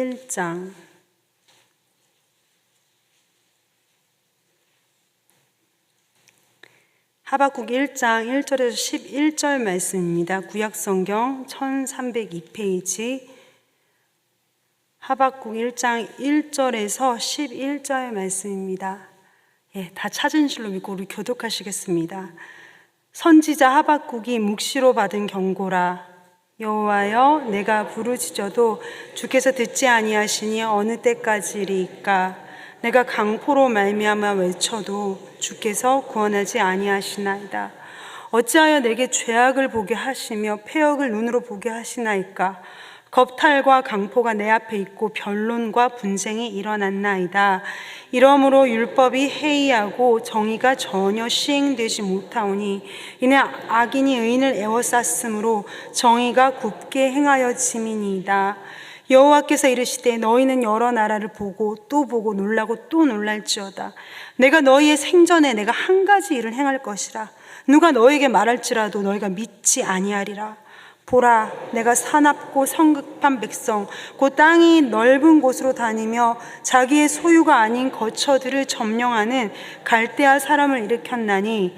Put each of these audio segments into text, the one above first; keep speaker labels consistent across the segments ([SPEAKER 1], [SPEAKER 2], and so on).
[SPEAKER 1] 1장 하박국 1장 1절에서 11절 말씀입니다. 구약성경 1302페이지 하박국 1장 1절에서 11절 말씀입니다. 다 찾은 줄로 믿고 우리 교독하시겠습니다. 선지자 하박국이 묵시로 받은 경고라. 여호와여, 내가 부르짖어도 주께서 듣지 아니하시니 어느 때까지리까? 내가 강포로 말미암아 외쳐도 주께서 구원하지 아니하시나이다. 어찌하여 내게 죄악을 보게 하시며 패역을 눈으로 보게 하시나이까? 겁탈과 강포가 내 앞에 있고 변론과 분쟁이 일어났나이다. 이러므로 율법이 해이하고 정의가 전혀 시행되지 못하오니 이는 악인이 의인을 에워쌌으므로 정의가 굽게 행하여짐이니이다. 여호와께서 이르시되 너희는 여러 나라를 보고 또 보고 놀라고 또 놀랄지어다. 내가 너희의 생전에 내가 한 가지 일을 행할 것이라. 누가 너에게 말할지라도 너희가 믿지 아니하리라. 보라, 내가 사납고 성급한 백성 곧 땅이 넓은 곳으로 다니며 자기의 소유가 아닌 거처들을 점령하는 갈대아 사람을 일으켰나니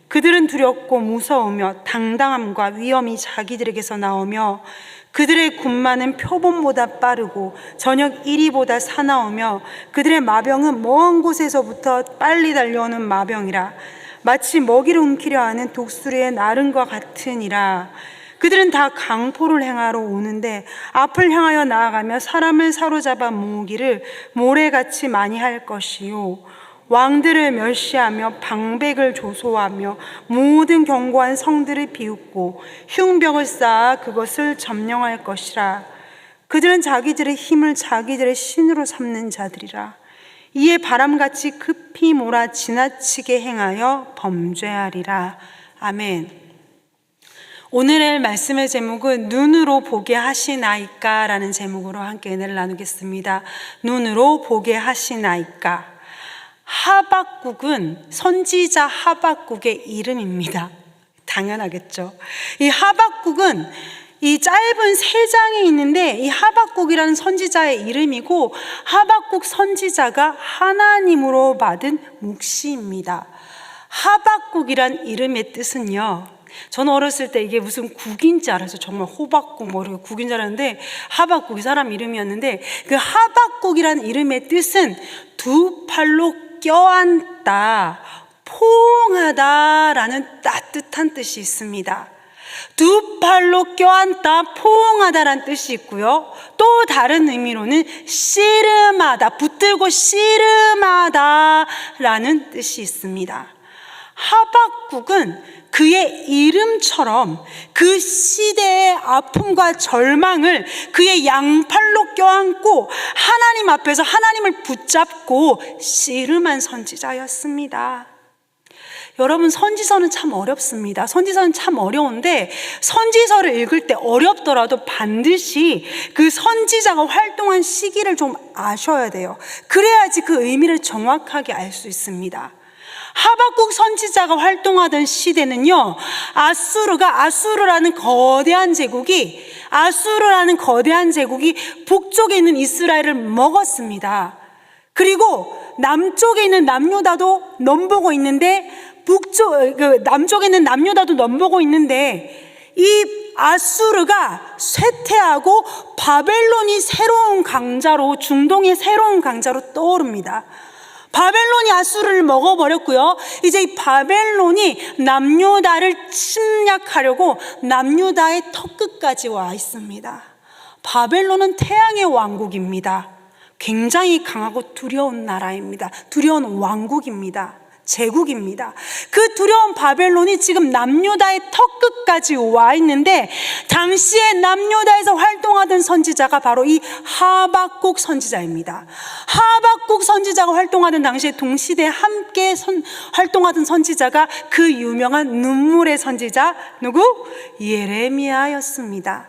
[SPEAKER 1] 그들은 두렵고 무서우며 당당함과 위엄이 자기들에게서 나오며 그들의 군마는 표범보다 빠르고 저녁 이리보다 사나우며 그들의 마병은 먼 곳에서부터 빨리 달려오는 마병이라. 마치 먹이를 움키려 하는 독수리의 나른과 같으니라. 그들은 다 강포를 행하러 오는데 앞을 향하여 나아가며 사람을 사로잡아 모으기를 모래같이 많이 할 것이요 왕들을 멸시하며 방백을 조소하며 모든 견고한 성들을 비웃고 흉벽을 쌓아 그것을 점령할 것이라. 그들은 자기들의 힘을 자기들의 신으로 삼는 자들이라. 이에 바람같이 급히 몰아 지나치게 행하여 범죄하리라. 아멘. 오늘의 말씀의 제목은 눈으로 보게 하시나이까 라는 제목으로 함께 은혜를 나누겠습니다. 눈으로 보게 하시나이까. 하박국은 선지자 하박국의 이름입니다. 당연하겠죠. 이 하박국은 이 짧은 3장이 있는데 이 하박국이라는 선지자의 이름이고 하박국 선지자가 하나님으로 받은 묵시입니다. 하박국이란 이름의 뜻은요, 저는 어렸을 때 이게 무슨 국인지 알아서 정말 호박국 모르고 국인 줄 알았는데 하박국이 사람 이름이었는데 그 하박국이란 이름의 뜻은 두 팔로 껴안다, 포옹하다라는 따뜻한 뜻이 있습니다. 두 팔로 껴안다, 포옹하다라는 뜻이 있고요. 또 다른 의미로는 씨름하다, 붙들고 씨름하다라는 뜻이 있습니다. 하박국은 그의 이름처럼 그 시대의 아픔과 절망을 그의 양팔로 껴안고 하나님 앞에서 하나님을 붙잡고 씨름한 선지자였습니다. 여러분, 선지서는 참 어렵습니다. 선지서는 참 어려운데 선지서를 읽을 때 어렵더라도 반드시 그 선지자가 활동한 시기를 좀 아셔야 돼요. 그래야지 그 의미를 정확하게 알 수 있습니다. 하박국 선지자가 활동하던 시대는요, 아수르라는 거대한 제국이 북쪽에 있는 이스라엘을 먹었습니다. 그리고 남쪽에 있는 남유다도 넘보고 있는데 남쪽에 있는 남유다도 넘보고 있는데 이 아수르가 쇠퇴하고 바벨론이 새로운 강자로, 중동의 새로운 강자로 떠오릅니다. 바벨론이 아수르를 먹어버렸고요. 이제 이 바벨론이 남유다를 침략하려고 남유다의 턱끝까지 와 있습니다. 바벨론은 태양의 왕국입니다. 굉장히 강하고 두려운 나라입니다. 두려운 왕국입니다. 제국입니다. 그 두려운 바벨론이 지금 남유다의 턱끝까지 와 있는데 당시에 남유다에서 활동하던 선지자가 바로 이 하박국 선지자입니다. 하박국 선지자가 활동하던 당시에 동시대에 함께 활동하던 선지자가 그 유명한 눈물의 선지자 누구? 예레미야였습니다.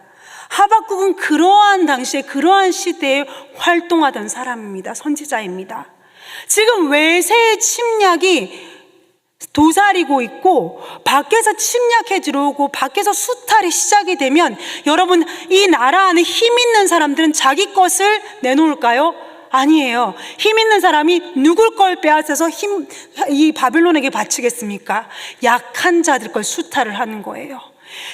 [SPEAKER 1] 하박국은 그러한 당시에 그러한 시대에 활동하던 사람입니다. 선지자입니다. 지금 외세의 침략이 도사리고 있고 밖에서 침략해 들어오고 밖에서 수탈이 시작이 되면 여러분, 이 나라 안에 힘 있는 사람들은 자기 것을 내놓을까요? 아니에요. 힘 있는 사람이 누굴 걸 빼앗아서 이 바빌론에게 바치겠습니까? 약한 자들 걸 수탈을 하는 거예요.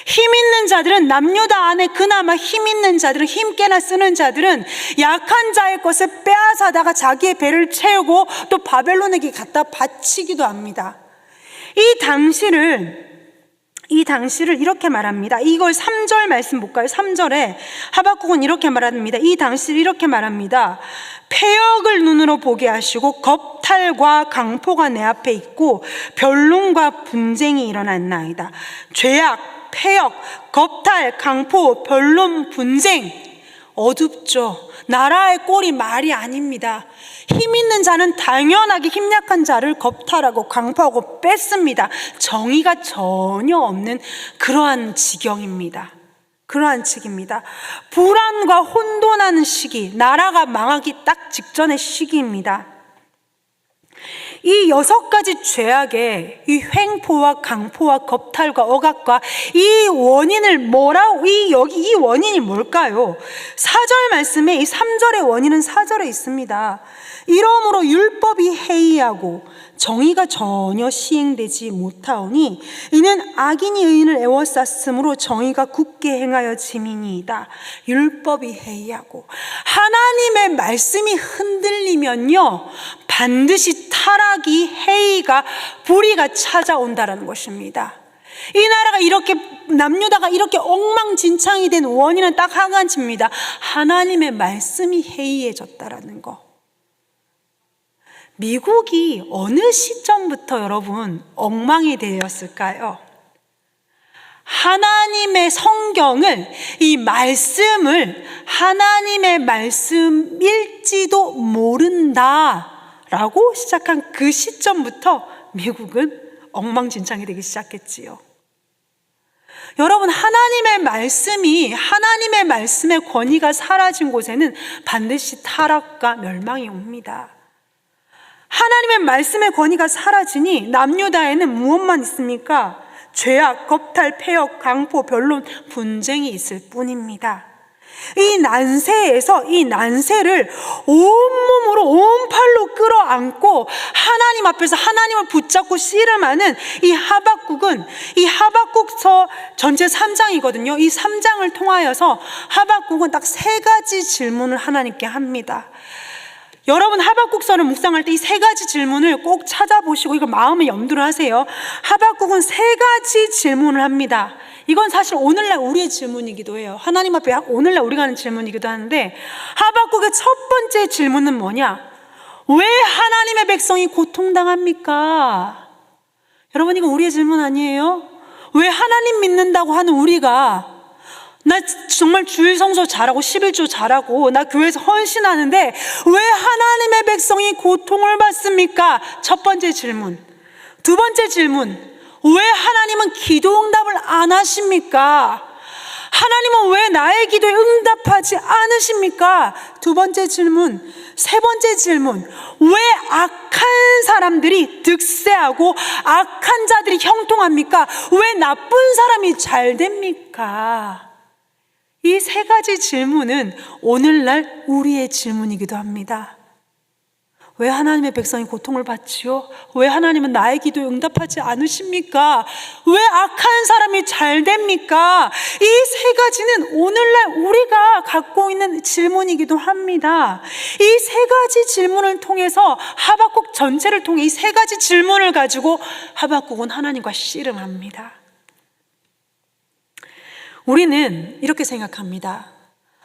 [SPEAKER 1] 힘 있는 자들은, 남유다 안에 그나마 힘 있는 자들은, 힘께나 쓰는 자들은 약한 자의 것을 빼앗아다가 자기의 배를 채우고 또 바벨론에게 갖다 바치기도 합니다. 이 당시를 이렇게 말합니다. 이걸 3절 말씀 볼까요? 3절에 하박국은 이렇게 말합니다. 이 당시를 이렇게 말합니다. 패역을 눈으로 보게 하시고 겁탈과 강포가 내 앞에 있고 변론과 분쟁이 일어났나이다. 죄악, 패역, 겁탈, 강포, 변론, 분쟁. 어둡죠. 나라의 꼴이 말이 아닙니다. 힘 있는 자는 당연하게 힘 약한 자를 겁탈하고 강포하고 뺐습니다. 정의가 전혀 없는 그러한 지경입니다. 그러한 측입니다. 불안과 혼돈하는 시기, 나라가 망하기 딱 직전의 시기입니다. 이 6가지 죄악의 이 횡포와 강포와 겁탈과 억압과 이 원인을 이 원인이 뭘까요? 4절 말씀에 이 3절의 원인은 4절에 있습니다. 이러므로 율법이 해이하고 정의가 전혀 시행되지 못하오니 이는 악인이 의인을 애워쌌으므로 정의가 굳게 행하여 짐이니이다. 율법이 해이하고, 하나님의 말씀이 흔들리면요 반드시 타락이, 해이가, 불의가 찾아온다라는 것입니다. 이 나라가 이렇게, 남유다가 이렇게 엉망진창이 된 원인은 딱 한 가지입니다. 하나님의 말씀이 해이해졌다라는 거. 미국이 어느 시점부터 여러분 엉망이 되었을까요? 하나님의 성경을, 이 말씀을 하나님의 말씀일지도 모른다라고 시작한 그 시점부터 미국은 엉망진창이 되기 시작했지요. 여러분, 하나님의 말씀의 권위가 사라진 곳에는 반드시 타락과 멸망이 옵니다. 하나님의 말씀의 권위가 사라지니 남유다에는 무엇만 있습니까? 죄악, 겁탈, 패역, 강포, 변론, 분쟁이 있을 뿐입니다. 이 난세를 온몸으로, 온팔로 끌어안고 하나님 앞에서 하나님을 붙잡고 씨름하는 이 하박국서 전체 3장이거든요. 이 3장을 통하여서 하박국은 딱 3가지 질문을 하나님께 합니다. 여러분, 하박국서를 묵상할 때 이 3가지 질문을 꼭 찾아보시고 이걸 마음에 염두를 하세요. 하박국은 3가지 질문을 합니다. 이건 사실 오늘날 우리의 질문이기도 해요. 하나님 앞에 오늘날 우리가 하는 질문이기도 하는데, 하박국의 첫 번째 질문은 뭐냐? 왜 하나님의 백성이 고통당합니까? 여러분, 이거 우리의 질문 아니에요? 왜 하나님 믿는다고 하는 우리가, 나 정말 주일 성소 잘하고 11조 잘하고 나 교회에서 헌신하는데 왜 하나님의 백성이 고통을 받습니까? 첫 번째 질문. 두 번째 질문, 왜 하나님은 기도 응답을 안 하십니까? 하나님은 왜 나의 기도에 응답하지 않으십니까? 두 번째 질문. 세 번째 질문, 왜 악한 사람들이 득세하고 악한 자들이 형통합니까? 왜 나쁜 사람이 잘 됩니까? 이 3가지 질문은 오늘날 우리의 질문이기도 합니다. 왜 하나님의 백성이 고통을 받지요? 왜 하나님은 나의 기도에 응답하지 않으십니까? 왜 악한 사람이 잘 됩니까? 이 3가지는 오늘날 우리가 갖고 있는 질문이기도 합니다. 이 3가지 질문을 통해서, 하박국 전체를 통해 이 3가지 질문을 가지고 하박국은 하나님과 씨름합니다. 우리는 이렇게 생각합니다.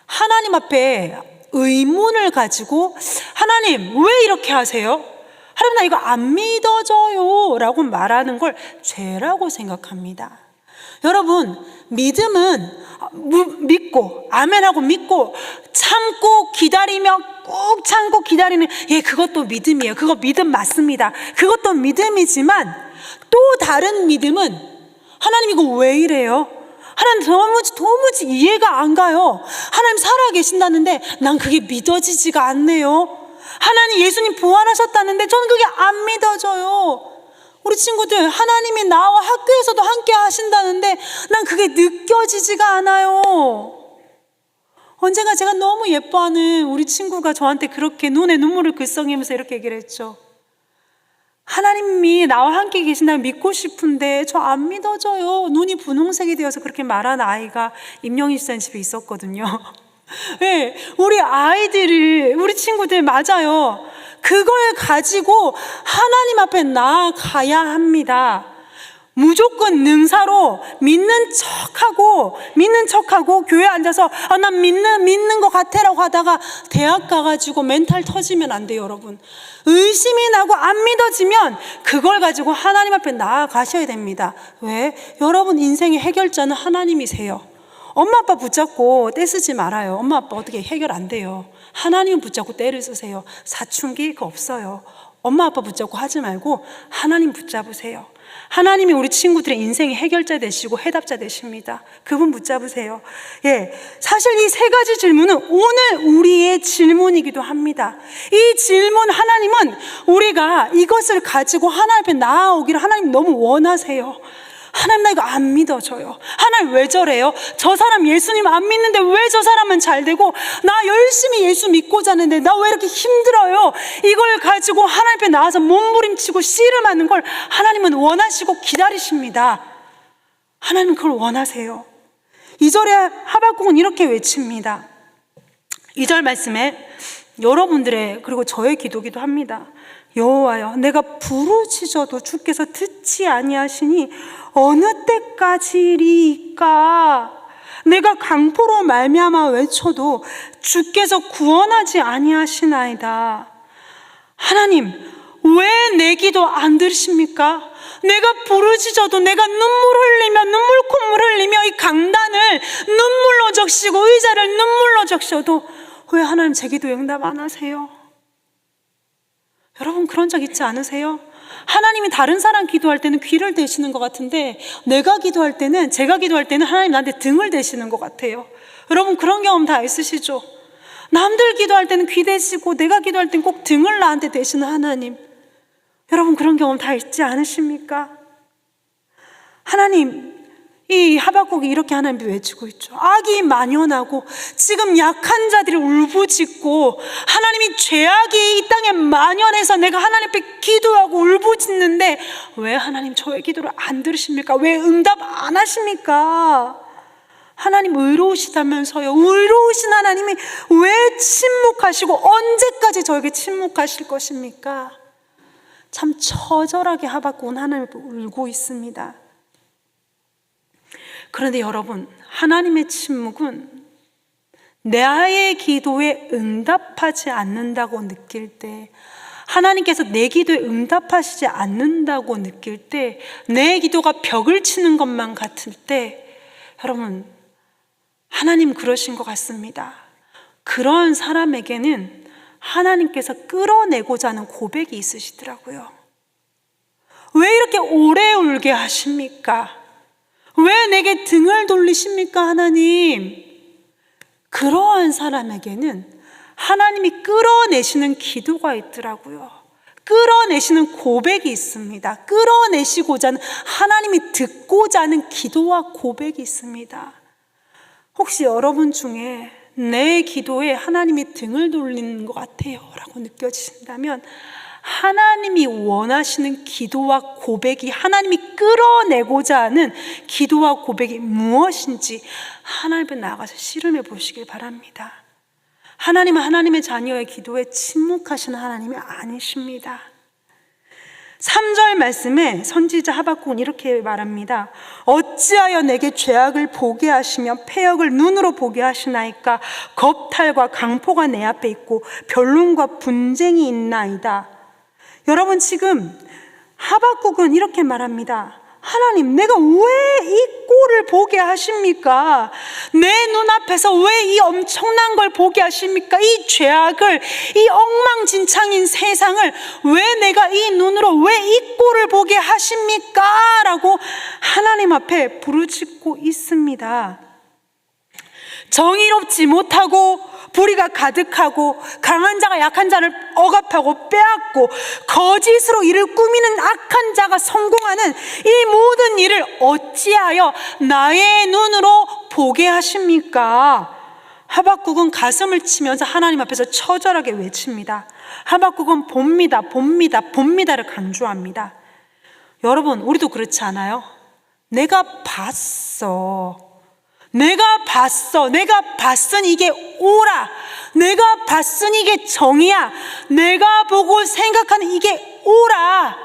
[SPEAKER 1] 하나님 앞에 의문을 가지고, 하나님 왜 이렇게 하세요? 하나님 나 이거 안 믿어져요 라고 말하는 걸 죄라고 생각합니다. 여러분, 믿음은 믿고 아멘하고 믿고 참고 기다리며 꼭 참고 기다리는, 그것도 믿음이에요. 그거 믿음 맞습니다. 그것도 믿음이지만 또 다른 믿음은, 하나님 이거 왜 이래요? 하나님 도무지 이해가 안 가요. 하나님 살아계신다는데 난 그게 믿어지지가 않네요. 하나님 예수님 부활하셨다는데 저는 그게 안 믿어져요.
[SPEAKER 2] 우리 친구들, 하나님이 나와 학교에서도 함께 하신다는데 난 그게 느껴지지가 않아요. 언젠가 제가 너무 예뻐하는 우리 친구가 저한테 그렇게 눈에 눈물을 글썽이면서 이렇게 얘기를 했죠. 하나님이 나와 함께 계신다면 믿고 싶은데 저 안 믿어져요. 눈이 분홍색이 되어서 그렇게 말한 아이가 임영희 씨라는 집에 있었거든요. 네, 우리 아이들이, 우리 친구들 맞아요. 그걸 가지고 하나님 앞에 나아가야 합니다. 무조건 능사로 믿는 척하고 교회에 앉아서 난 믿는 것 같아라고 하다가 대학 가가지고 멘탈 터지면 안 돼요, 여러분. 의심이 나고 안 믿어지면 그걸 가지고 하나님 앞에 나아가셔야 됩니다. 왜? 여러분 인생의 해결자는 하나님이세요. 엄마 아빠 붙잡고 떼쓰지 말아요. 엄마 아빠 어떻게 해결 안 돼요. 하나님 붙잡고 떼를 쓰세요. 사춘기 그거 없어요. 엄마 아빠 붙잡고 하지 말고 하나님 붙잡으세요. 하나님이 우리 친구들의 인생의 해결자 되시고 해답자 되십니다. 그분 붙잡으세요. 예, 사실 이 세 가지 질문은 오늘 우리의 질문이기도 합니다. 이 질문 하나님은 우리가 이것을 가지고 하나님 앞에 나아오기를 하나님 너무 원하세요. 하나님 나 이거 안 믿어져요. 하나님 왜 저래요? 저 사람 예수님 안 믿는데 왜 저 사람은 잘 되고 나 열심히 예수 믿고자 하는데 나 왜 이렇게 힘들어요? 이걸 가지고 하나님 앞에 나와서 몸부림치고 씨름하는 걸 하나님은 원하시고 기다리십니다. 하나님은 그걸 원하세요. 2절에 하박국은 이렇게 외칩니다. 2절 말씀에 여러분들의 그리고 저의 기도기도 합니다. 여호와여, 내가 부르짖어도 주께서 듣지 아니하시니 어느 때까지리까? 내가 강포로 말미암아 외쳐도 주께서 구원하지 아니하시나이다. 하나님, 왜 내 기도 안 들으십니까? 내가 부르짖어도 내가 눈물 콧물 흘리며 이 강단을 눈물로 적시고 의자를 눈물로 적셔도 왜 하나님 제 기도 응답 안 하세요? 여러분 그런 적 있지 않으세요? 하나님이 다른 사람 기도할 때는 귀를 대시는 것 같은데 제가 기도할 때는 하나님 나한테 등을 대시는 것 같아요. 여러분 그런 경험 다 있으시죠? 남들 기도할 때는 귀 대시고 내가 기도할 때는 꼭 등을 나한테 대시는 하나님. 여러분 그런 경험 다 있지 않으십니까? 하나님, 이 하박국이 이렇게 하나님께 외치고 있죠. 악이 만연하고 지금 약한 자들이 울부짖고 하나님이 죄악이 이 땅에 만연해서 내가 하나님 앞에 기도하고 울부짖는데 왜 하나님 저의 기도를 안 들으십니까? 왜 응답 안 하십니까? 하나님 의로우시다면서요. 의로우신 하나님이 왜 침묵하시고 언제까지 저에게 침묵하실 것입니까? 참 처절하게 하박국은 하나님 앞에 울고 있습니다. 그런데 여러분, 하나님의 침묵은 나의 기도에 응답하지 않는다고 느낄 때, 하나님께서 내 기도에 응답하시지 않는다고 느낄 때, 내 기도가 벽을 치는 것만 같을 때, 여러분, 하나님 그러신 것 같습니다. 그런 사람에게는 하나님께서 끌어내고자 하는 고백이 있으시더라고요. 왜 이렇게 오래 울게 하십니까? 왜 내게 등을 돌리십니까, 하나님? 그러한 사람에게는 하나님이 끌어내시는 기도가 있더라고요. 끌어내시는 고백이 있습니다. 끌어내시고자 하는, 하나님이 듣고자 하는 기도와 고백이 있습니다. 혹시 여러분 중에 내 기도에 하나님이 등을 돌리는 것 같아요 라고 느껴지신다면 하나님이 원하시는 기도와 고백이, 하나님이 끌어내고자 하는 기도와 고백이 무엇인지 하나님 앞에 나가서 씨름해 보시길 바랍니다. 하나님은 하나님의 자녀의 기도에 침묵하시는 하나님이 아니십니다. 3절 말씀에 선지자 하박국은 이렇게 말합니다. 어찌하여 내게 죄악을 보게 하시며 패역을 눈으로 보게 하시나이까? 겁탈과 강포가 내 앞에 있고 변론과 분쟁이 있나이다. 여러분 지금 하박국은 이렇게 말합니다. 하나님, 내가 왜 이 꼴을 보게 하십니까? 내 눈앞에서 왜 이 엄청난 걸 보게 하십니까? 이 죄악을, 이 엉망진창인 세상을 왜 내가 이 눈으로 왜 이 꼴을 보게 하십니까? 라고 하나님 앞에 부르짖고 있습니다. 정의롭지 못하고 불의가 가득하고 강한 자가 약한 자를 억압하고 빼앗고 거짓으로 이를 꾸미는 악한 자가 성공하는 이 모든 일을 어찌하여 나의 눈으로 보게 하십니까? 하박국은 가슴을 치면서 하나님 앞에서 처절하게 외칩니다. 하박국은 봅니다, 봅니다, 봅니다를 강조합니다. 여러분, 우리도 그렇지 않아요? 내가 봤어. 내가 봤어. 내가 봤으니 이게 옳아. 내가 봤으니 이게 정의야. 내가 보고 생각하는 이게 옳아.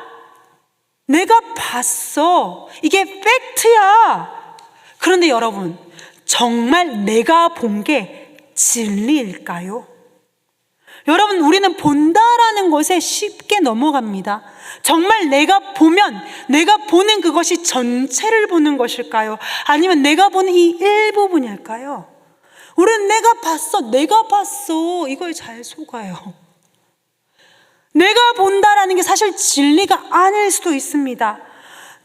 [SPEAKER 2] 내가 봤어. 이게 팩트야. 그런데 여러분, 정말 내가 본 게 진리일까요? 여러분, 우리는 본다라는 것에 쉽게 넘어갑니다. 정말 내가 보면 내가 보는 그것이 전체를 보는 것일까요? 아니면 내가 보는 이 일부분일까요? 우리는 내가 봤어 이거에 잘 속아요. 내가 본다라는 게 사실 진리가 아닐 수도 있습니다.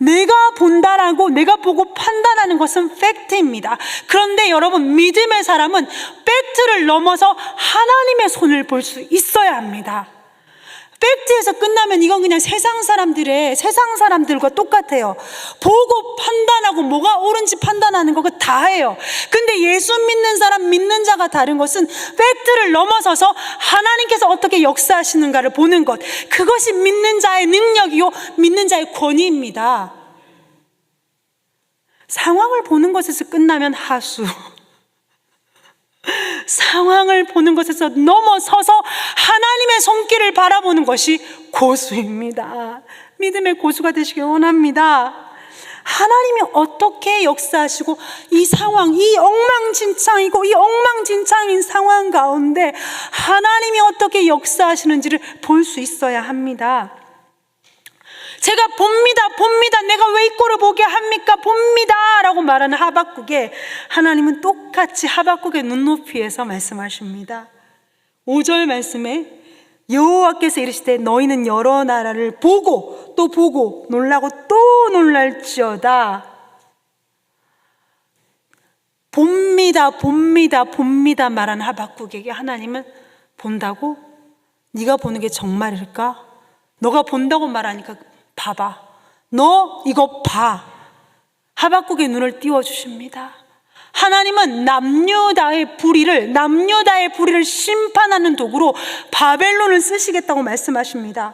[SPEAKER 2] 내가 본다라고 내가 보고 판단하는 것은 팩트입니다. 그런데 여러분, 믿음의 사람은 팩트를 넘어서 하나님의 손을 볼 수 있어야 합니다. 팩트에서 끝나면 이건 그냥 세상 사람들과 똑같아요. 보고 판단하고 뭐가 옳은지 판단하는 거 그거 다 해요. 근데 예수 믿는 사람, 믿는 자가 다른 것은 팩트를 넘어서서 하나님께서 어떻게 역사하시는가를 보는 것, 그것이 믿는 자의 능력이요 믿는 자의 권위입니다. 상황을 보는 것에서 끝나면 하수, 상황을 보는 것에서 넘어서서 하나님의 손길을 바라보는 것이 고수입니다. 믿음의 고수가 되시길 원합니다. 하나님이 어떻게 역사하시고 이 상황, 이 엉망진창이고 이 엉망진창인 상황 가운데 하나님이 어떻게 역사하시는지를 볼 수 있어야 합니다. 제가 봅니다. 내가 왜 이 꼴을 보게 합니까? 봅니다 라고 말하는 하박국에 하나님은 똑같이 하박국의 눈높이에서 말씀하십니다. 5절 말씀에 여호와께서 이르시되 너희는 여러 나라를 보고 또 보고 놀라고 또 놀랄지어다. 봅니다 말하는 하박국에게 하나님은 본다고? 네가 보는 게 정말일까? 너가 본다고 말하니까 봐봐. 너 이거 봐. 하박국의 눈을 띄워주십니다. 하나님은 남유다의 불의를 심판하는 도구로 바벨론을 쓰시겠다고 말씀하십니다.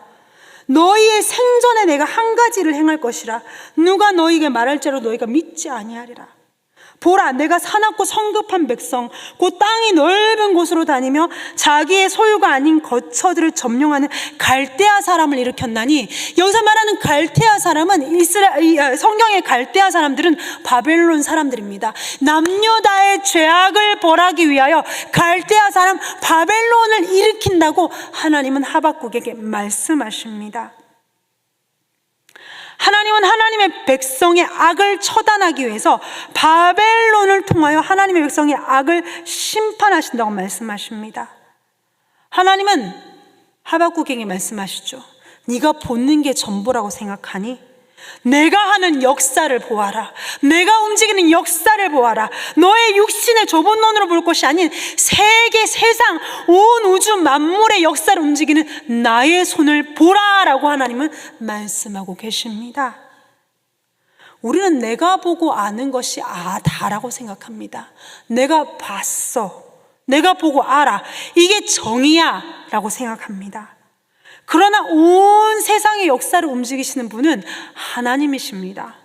[SPEAKER 2] 너희의 생전에 내가 한 가지를 행할 것이라. 누가 너희에게 말할지라도 너희가 믿지 아니하리라. 보라, 내가 사납고 성급한 백성, 곧 땅이 넓은 곳으로 다니며 자기의 소유가 아닌 거처들을 점령하는 갈대아 사람을 일으켰나니, 여기서 말하는 갈대아 사람은 성경의 갈대아 사람들은 바벨론 사람들입니다. 남유다의 죄악을 벌하기 위하여 갈대아 사람 바벨론을 일으킨다고 하나님은 하박국에게 말씀하십니다. 하나님은 하나님의 백성의 악을 처단하기 위해서 바벨론을 통하여 하나님의 백성의 악을 심판하신다고 말씀하십니다. 하나님은 하박국에게 말씀하시죠. 네가 보는 게 전부라고 생각하니? 내가 하는 역사를 보아라. 내가 움직이는 역사를 보아라. 너의 육신의 좁은 눈으로 볼 것이 아닌 세계, 세상, 온 우주 만물의 역사를 움직이는 나의 손을 보라라고 하나님은 말씀하고 계십니다. 우리는 내가 보고 아는 것이 다라고 생각합니다. 내가 봤어. 내가 보고 알아. 이게 정의야 라고 생각합니다. 그러나 온 세상의 역사를 움직이시는 분은 하나님이십니다.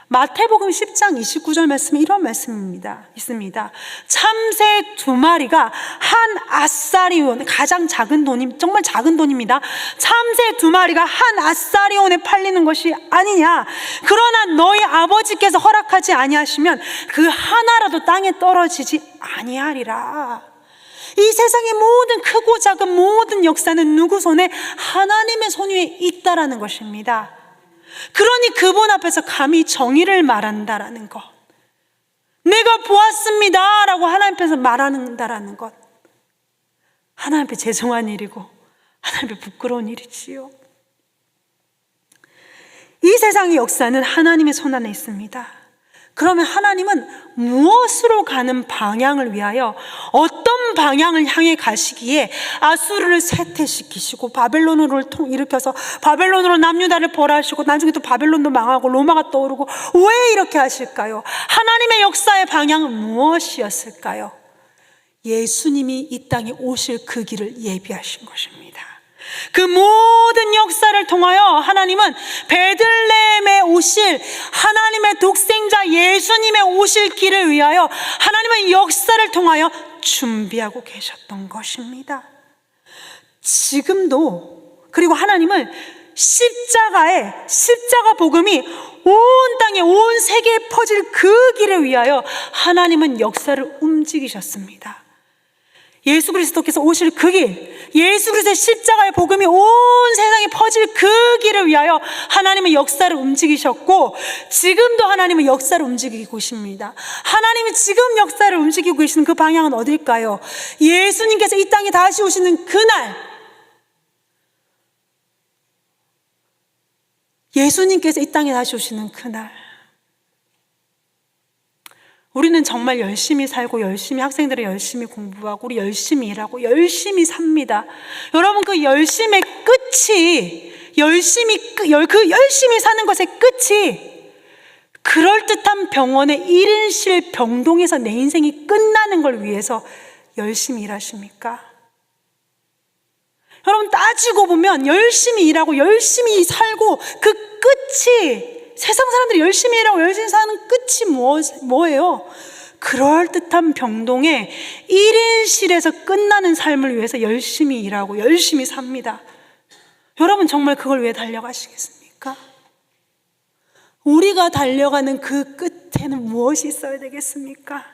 [SPEAKER 2] 마태복음 10장 29절 말씀에 이런 말씀입니다. 있습니다. 참새 2마리가 한 아사리온, 가장 작은 돈임, 정말 작은 돈입니다. 참새 2마리가 한 아사리온에 팔리는 것이 아니냐. 그러나 너희 아버지께서 허락하지 아니하시면 그 하나라도 땅에 떨어지지 아니하리라. 이 세상의 모든 크고 작은 모든 역사는 누구 손에? 하나님의 손 위에 있다라는 것입니다. 그러니 그분 앞에서 감히 정의를 말한다라는 것, 내가 보았습니다 라고 하나님 앞에서 말한다라는 것, 하나님 앞에 죄송한 일이고 하나님 앞에 부끄러운 일이지요. 이 세상의 역사는 하나님의 손 안에 있습니다. 그러면 하나님은 무엇으로 가는 방향을 위하여 어떤 방향을 향해 가시기에 아수르를 쇠퇴시키시고 바벨론을 일으켜서 바벨론으로 남유다를 벌하시고 나중에 또 바벨론도 망하고 로마가 떠오르고 왜 이렇게 하실까요? 하나님의 역사의 방향은 무엇이었을까요? 예수님이 이 땅에 오실 그 길을 예비하신 것입니다. 그 모든 역사를 통하여 하나님은 베들레헴에 오실 하나님의 독생자 예수님의 오실 길을 위하여 하나님은 역사를 통하여 준비하고 계셨던 것입니다. 지금도, 그리고 하나님은 십자가 복음이 온 땅에 온 세계에 퍼질 그 길을 위하여 하나님은 역사를 움직이셨습니다. 예수 그리스도께서 오실 그 길, 예수 그리스도의 십자가의 복음이 온 세상에 퍼질 그 길을 위하여 하나님은 역사를 움직이셨고, 지금도 하나님은 역사를 움직이고 계십니다. 하나님이 지금 역사를 움직이고 계시는 그 방향은 어딜까요? 예수님께서 이 땅에 다시 오시는 그날, 예수님께서 이 땅에 다시 오시는 그날, 우리는 정말 열심히 살고 열심히 학생들은 열심히 공부하고 우리 열심히 일하고 열심히 삽니다. 여러분, 그 열심의 끝이 그 열심히 사는 것의 끝이 그럴듯한 병원의 1인실 병동에서 내 인생이 끝나는 걸 위해서 열심히 일하십니까? 여러분, 따지고 보면 열심히 일하고 열심히 살고 그 끝이, 세상 사람들이 열심히 일하고 열심히 사는 끝이 뭐예요? 그럴듯한 병동에 1인실에서 끝나는 삶을 위해서 열심히 일하고 열심히 삽니다. 여러분, 정말 그걸 위해 달려가시겠습니까? 우리가 달려가는 그 끝에는 무엇이 있어야 되겠습니까?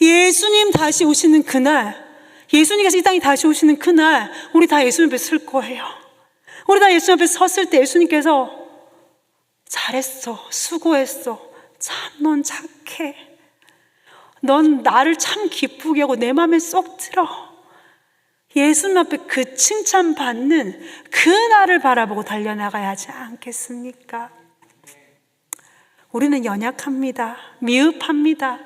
[SPEAKER 2] 예수님 다시 오시는 그날, 예수님께서 이 땅에 다시 오시는 그날, 우리 다 예수님 앞에 설 거예요. 우리 다 예수님 앞에 섰을 때 예수님께서 잘했어, 수고했어, 참 넌 착해, 넌 나를 참 기쁘게 하고 내 마음에 쏙 들어, 예수님 앞에 그 칭찬받는 그 날을 바라보고 달려나가야 하지 않겠습니까? 우리는 연약합니다. 미흡합니다.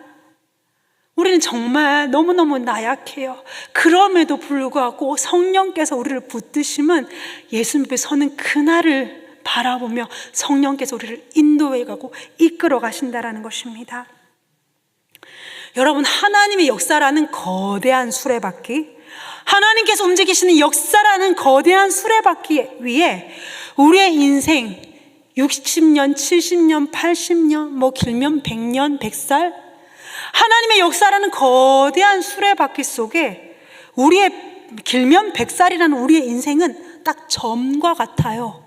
[SPEAKER 2] 우리는 정말 너무너무 나약해요. 그럼에도 불구하고 성령께서 우리를 붙드시면 예수님 앞에 서는 그날을 바라보며 성령께서 우리를 인도해 가고 이끌어 가신다라는 것입니다. 여러분, 하나님의 역사라는 거대한 수레바퀴, 하나님께서 움직이시는 역사라는 거대한 수레바퀴 위에 우리의 인생 60년, 70년, 80년, 길면 100년, 100살, 하나님의 역사라는 거대한 수레바퀴 속에 우리의 길면 100살이라는 우리의 인생은 딱 점과 같아요.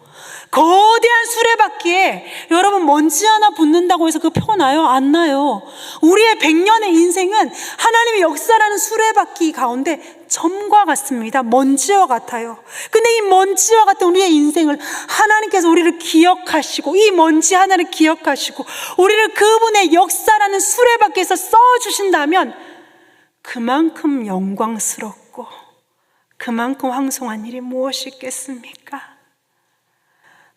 [SPEAKER 2] 거대한 수레바퀴에 여러분 먼지 하나 붙는다고 해서 그 표 나요? 안 나요. 우리의 100년의 인생은 하나님의 역사라는 수레바퀴 가운데 점과 같습니다. 먼지와 같아요. 근데 이 먼지와 같은 우리의 인생을 하나님께서 우리를 기억하시고, 이 먼지 하나를 기억하시고 우리를 그분의 역사라는 수레바퀴에서 써주신다면 그만큼 영광스럽고 그만큼 황송한 일이 무엇이 있겠습니까?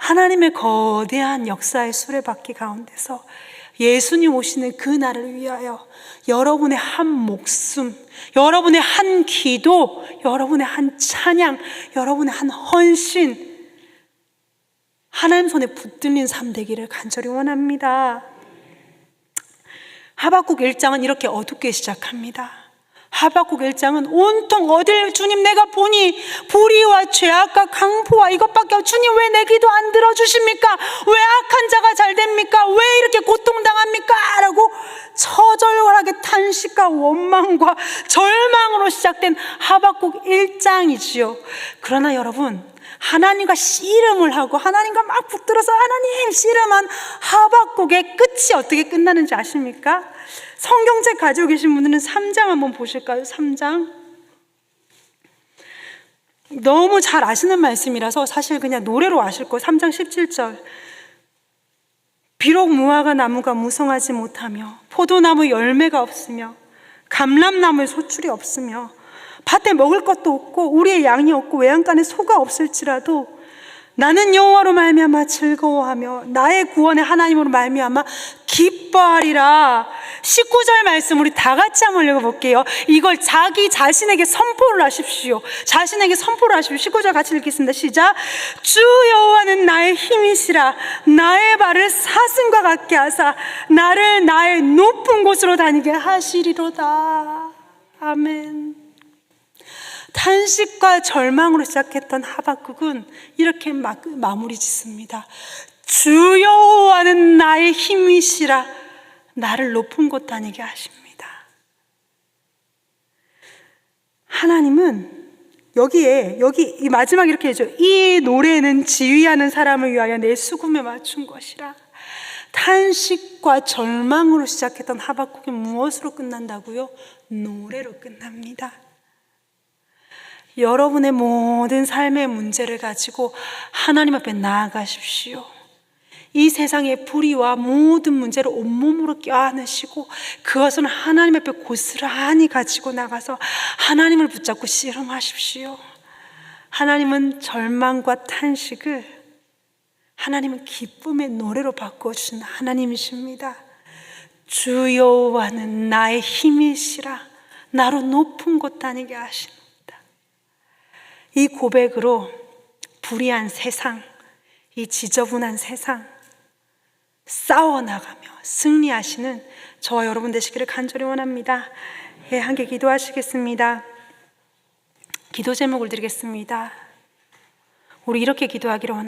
[SPEAKER 2] 하나님의 거대한 역사의 수레바퀴 가운데서 예수님 오시는 그 날을 위하여 여러분의 한 목숨, 여러분의 한 기도, 여러분의 한 찬양, 여러분의 한 헌신, 하나님 손에 붙들린 삶 되기를 간절히 원합니다. 하박국 1장은 이렇게 어둡게 시작합니다. 하박국 1장은 온통 어딜 주님 내가 보니 불의와 죄악과 강포와 이것밖에 없, 주님 왜 내 기도 안 들어주십니까? 왜 악한 자가 잘 됩니까? 왜 이렇게 고통당합니까? 라고 처절하게 탄식과 원망과 절망으로 시작된 하박국 1장이지요. 그러나 여러분, 하나님과 씨름을 하고 하나님과 막 붙들어서 하나님 씨름한 하박국의 끝이 어떻게 끝나는지 아십니까? 성경책 가지고 계신 분들은 3장 한번 보실까요? 3장. 너무 잘 아시는 말씀이라서 사실 그냥 노래로 아실 거예요. 3장 17절. 비록 무화과 나무가 무성하지 못하며 포도나무 열매가 없으며 감람나무에 소출이 없으며 밭에 먹을 것도 없고 우리의 양이 없고 외양간에 소가 없을지라도 나는 여호와로 말미암아 즐거워하며 나의 구원의 하나님으로 말미암아 기뻐하리라. 19절 말씀 우리 다 같이 한번 읽어볼게요. 이걸 자기 자신에게 선포를 하십시오. 자신에게 선포를 하십시오. 19절 같이 읽겠습니다. 시작. 주 여호와는 나의 힘이시라. 나의 발을 사슴과 같게 하사 나를 나의 높은 곳으로 다니게 하시리로다. 아멘. 탄식과 절망으로 시작했던 하박국은 이렇게 마무리 짓습니다. 주 여호와는 나의 힘이시라. 나를 높은 곳 다니게 하십니다. 하나님은 여기 이 마지막에 이렇게 해줘. 이 노래는 지휘하는 사람을 위하여 내 수금에 맞춘 것이라. 탄식과 절망으로 시작했던 하박국이 무엇으로 끝난다고요? 노래로 끝납니다. 여러분의 모든 삶의 문제를 가지고 하나님 앞에 나아가십시오. 이 세상의 불의와 모든 문제를 온몸으로 껴안으시고 그것을 하나님 앞에 고스란히 가지고 나가서 하나님을 붙잡고 씨름하십시오. 하나님은 절망과 탄식을 하나님은 기쁨의 노래로 바꿔주신 하나님이십니다. 주 여호와는 나의 힘이시라. 나로 높은 곳 다니게 하십니다. 이 고백으로 불의한 세상, 이 지저분한 세상 싸워나가며 승리하시는 저와 여러분 되시기를 간절히 원합니다. 예, 함께 기도하시겠습니다. 기도 제목을 드리겠습니다. 우리 이렇게 기도하기를 원합니다.